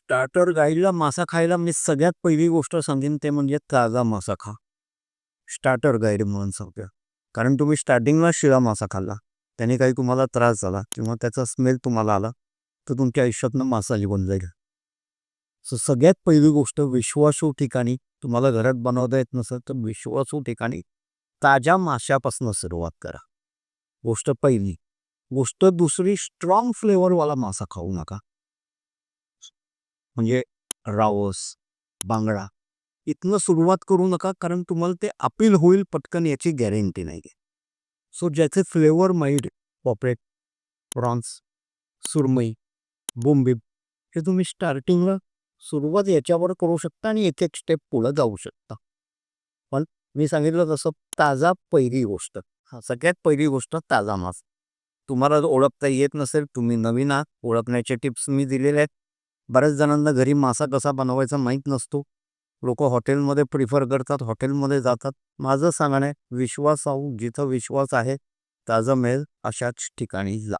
Starter गाईडला मासा खायला मी सगळ्यात पहिली गोष्ट सांगेन ते म्हणजे ताजा मासा खा. स्टार्टर गाईड म्हणून सांगतो. कारण तुम्ही स्टार्टिंगला शिळा मासा खाल्ला, त्याने काही तुम्हाला त्रास झाला किंवा त्याचा स्मेल तुम्हाला आला, तर तुमच्या आयुष्यातनं मासा निघून जाईल. सो सगळ्यात पहिली गोष्ट विश्वासू ठिकाणी, तुम्हाला घरात बनवता येत नसेल तर विश्वासू ठिकाणी ताज्या माशापासून सुरुवात करा. गोष्ट पहिली. गोष्ट दुसरी, स्ट्रॉंग फ्लेवरवाला मासा खाऊ नका. म्हणजे रावस, बांगडा इथनं सुरुवात करू नका, कारण तुम्हाला ते अपील होईल पटकन याची गॅरंटी नाही आहे. सो ज्याचे फ्लेवर माइल्ड, पॉपरेट, प्रॉन्स, सुरमई, बोंबील हे तुम्ही स्टार्टिंगला सुरुवात याच्यावर करू शकता आणि एक एक स्टेप पुढं जाऊ शकता. पण मी सांगितलं तसं ताजा पहिली गोष्ट, सगळ्यात पहिली गोष्ट ताजा मासा. तुम्हाला ओळखता येत नसेल, तुम्ही नवीन आहात, ओळखण्याचे टिप्स मी दिलेले आहेत. बऱ्याच जणांना घरी मासा कसा बनवायचा माहीत नसतो. लोक हॉटेलमध्ये प्रिफर करतात, हॉटेलमध्ये जातात. माझं सांगणं आहे, विश्वासाहू जिथं विश्वास आहे ताजं मिळेल अशाच ठिकाणी जा.